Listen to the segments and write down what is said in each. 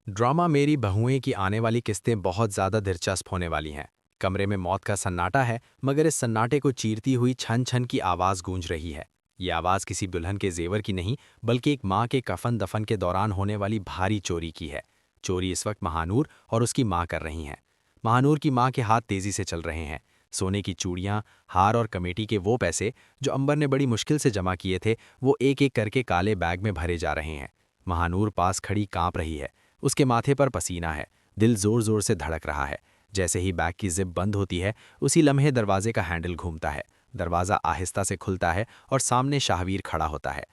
Drama मेरी बहुएं की आने वाली किस्तें बहुत ज़्यादा दिलचस्प होने वाली हैं। कमरे में मौत का सन्नाटा है, मगर इस सन्नाटे को चीरती हुई छन छन की आवाज़ गूंज रही है। ये आवाज़ किसी दुल्हन के जेवर की नहीं, बल्कि एक माँ के कफन दफन के दौरान होने वाली भारी चोरी की है। चोरी इस वक्त महानूर और उसकी माँ कर रही हैं। महानूर की माँ के हाथ तेज़ी से चल रहे हैं। सोने की चूड़ियाँ, हार और कमेटी के वो पैसे जो अंबर ने बड़ी मुश्किल से जमा किए थे, वो एक एक करके काले बैग में भरे जा रहे हैं। महानूर पास खड़ी कांप रही है। उसके माथे पर पसीना है, दिल जोर जोर से धड़क रहा है। जैसे ही बैग की जिप बंद होती है, उसी लम्हे दरवाजे का हैंडल घूमता है। दरवाज़ा आहिस्ता से खुलता है और सामने शाहवीर खड़ा होता है।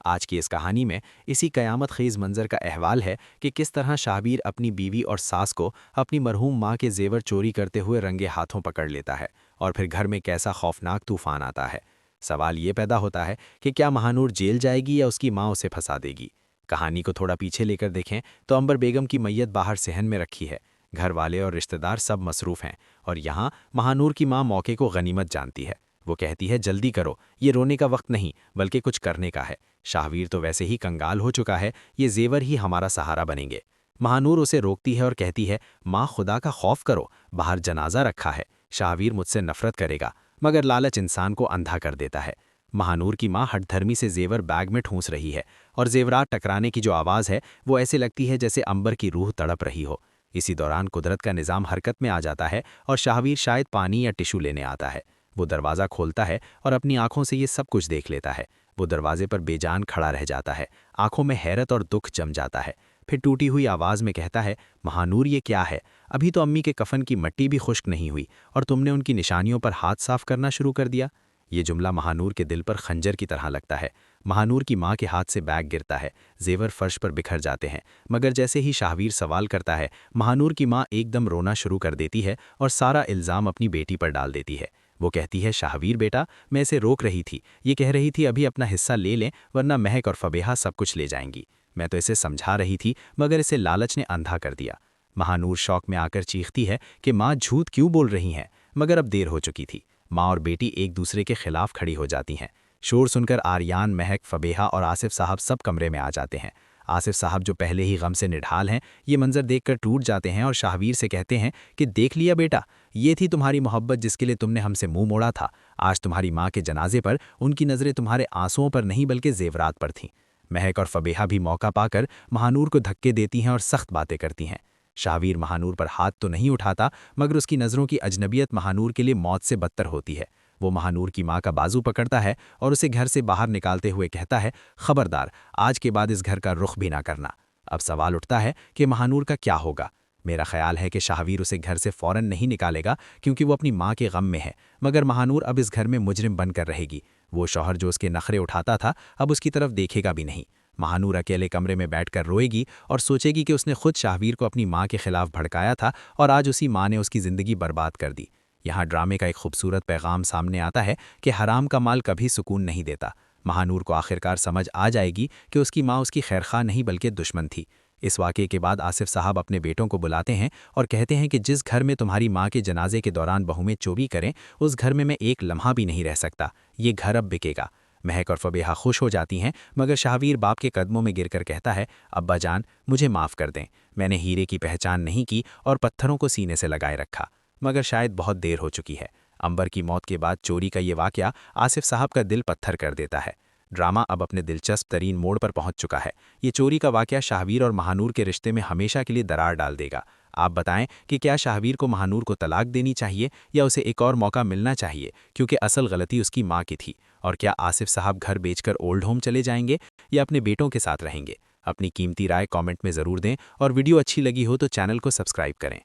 आज की इस कहानी में इसी कयामत खेज मंजर का अहवाल है कि किस तरह शाहवीर अपनी बीवी और सास को अपनी मरहूम माँ के जेवर चोरी करते हुए रंगे हाथों पकड़ लेता है, और फिर घर में कैसा खौफनाक तूफान आता है। सवाल ये पैदा होता है कि क्या महानूर जेल जाएगी या उसकी माँ उसे फंसा देगी। कहानी को थोड़ा पीछे लेकर देखें तो अंबर बेगम की मैयत बाहर सहन में रखी है। घर वाले और रिश्तेदार सब मसरूफ़ हैं, और यहाँ महानूर की माँ मौके को गनीमत जानती है। वो कहती है, जल्दी करो, ये रोने का वक्त नहीं बल्कि कुछ करने का है। शाहवीर तो वैसे ही कंगाल हो चुका है, ये जेवर ही हमारा सहारा बनेंगे। महानूर उसे रोकती है और कहती है, माँ खुदा का खौफ करो, बाहर जनाजा रखा है, शाहवीर मुझसे नफरत करेगा। मगर लालच इंसान को अंधा कर देता है। महानूर की माँ हठधर्मी से जेवर बैग में ठूंस रही है, और जेवरात टकराने की जो आवाज़ है वो ऐसे लगती है जैसे अंबर की रूह तड़प रही हो। इसी दौरान कुदरत का निज़ाम हरकत में आ जाता है और शाहवीर शायद पानी या टिशू लेने आता है। वो दरवाज़ा खोलता है और अपनी आंखों से ये सब कुछ देख लेता है। वो दरवाजे पर बेजान खड़ा रह जाता है, आंखों में हैरत और दुख जम जाता है। फिर टूटी हुई आवाज़ में कहता है, महानूर ये क्या है? अभी तो अम्मी के कफन की मट्टी भी खुश्क नहीं हुई और तुमने उनकी निशानियों पर हाथ साफ करना शुरू कर दिया। ये जुमला महानूर के दिल पर खंजर की तरह लगता है। महानूर की माँ के हाथ से बैग गिरता है, जेवर फर्श पर बिखर जाते हैं। मगर जैसे ही शाहवीर सवाल करता है, महानूर की माँ एकदम रोना शुरू कर देती है और सारा इल्ज़ाम अपनी बेटी पर डाल देती है। वो कहती है, शाहवीर बेटा, मैं इसे रोक रही थी, ये कह रही थी अभी अपना हिस्सा ले लें वरना महक और फबेहा सब कुछ ले जाएंगी। मैं तो इसे समझा रही थी, मगर इसे लालच ने अंधा कर दिया। महानूर शौक में आकर चीखती है कि माँ झूठ क्यों बोल रही हैं, मगर अब देर हो चुकी थी। माँ और बेटी एक दूसरे के खिलाफ खड़ी हो जाती हैं। शोर सुनकर आर्यान, महक, फबेहा और आसिफ साहब सब कमरे में आ जाते हैं। आसिफ साहब जो पहले ही गम से निढाल हैं, ये मंजर देखकर टूट जाते हैं और शाहवीर से कहते हैं कि देख लिया बेटा, ये थी तुम्हारी मोहब्बत जिसके लिए तुमने हमसे मुंह मोड़ा था। आज तुम्हारी माँ के जनाजे पर उनकी नज़रें तुम्हारे आंसुओं पर नहीं बल्कि जेवरात पर थीं। महक और फबेहा भी मौका पाकर महानूर को धक्के देती हैं और सख्त बातें करती हैं। शाहवीर महानूर पर हाथ तो नहीं उठाता, मगर उसकी नज़रों की अजनबियत महानूर के लिए मौत से बदतर होती है। वो महानूर की माँ का बाजू पकड़ता है और उसे घर से बाहर निकालते हुए कहता है, खबरदार, आज के बाद इस घर का रुख भी ना करना। अब सवाल उठता है कि महानूर का क्या होगा। मेरा ख्याल है कि शाहवीर उसे घर से फ़ौरन नहीं निकालेगा, क्योंकि वो अपनी माँ के गम में है। मगर महानूर अब इस घर में मुजरिम बनकर रहेगी। वो शौहर जो उसके नखरे उठाता था, अब उसकी तरफ देखेगा भी नहीं। महानूर अकेले कमरे में बैठकर रोएगी और सोचेगी कि उसने खुद शाहवीर को अपनी माँ के खिलाफ भड़काया था और आज उसी माँ ने उसकी ज़िंदगी बर्बाद कर दी। यहाँ ड्रामे का एक खूबसूरत पैगाम सामने आता है कि हराम का माल कभी सुकून नहीं देता। महानूर को आखिरकार समझ आ जाएगी कि उसकी माँ उसकी खैरखा नहीं बल्कि दुश्मन थी। इस वाक़े के बाद आसिफ साहब अपने बेटों को बुलाते हैं और कहते हैं कि जिस घर में तुम्हारी माँ के जनाजे के दौरान बहुएं चोरी करें, उस घर में मैं एक लम्हा भी नहीं रह सकता। ये घर अब बिकेगा। महक और फबेहा खुश हो जाती हैं, मगर शाहवीर बाप के कदमों में गिरकर कहता है, अब्बा जान, मुझे माफ़ कर दें। मैंने हीरे की पहचान नहीं की और पत्थरों को सीने से लगाए रखा। मगर शायद बहुत देर हो चुकी है। अंबर की मौत के बाद चोरी का ये वाक़या आसिफ साहब का दिल पत्थर कर देता है। ड्रामा अब अपने दिलचस्प तरीन मोड़ पर पहुंच चुका है। ये चोरी का वाक़या शाहवीर और महानूर के रिश्ते में हमेशा के लिए दरार डाल देगा। आप बताएं कि क्या शाहवीर को महानूर को तलाक देनी चाहिए या उसे एक और मौका मिलना चाहिए, क्योंकि असल गलती उसकी माँ की थी। और क्या आसिफ साहब घर बेचकर ओल्ड होम चले जाएंगे या अपने बेटों के साथ रहेंगे? अपनी कीमती राय कमेंट में ज़रूर दें और वीडियो अच्छी लगी हो तो चैनल को सब्सक्राइब करें।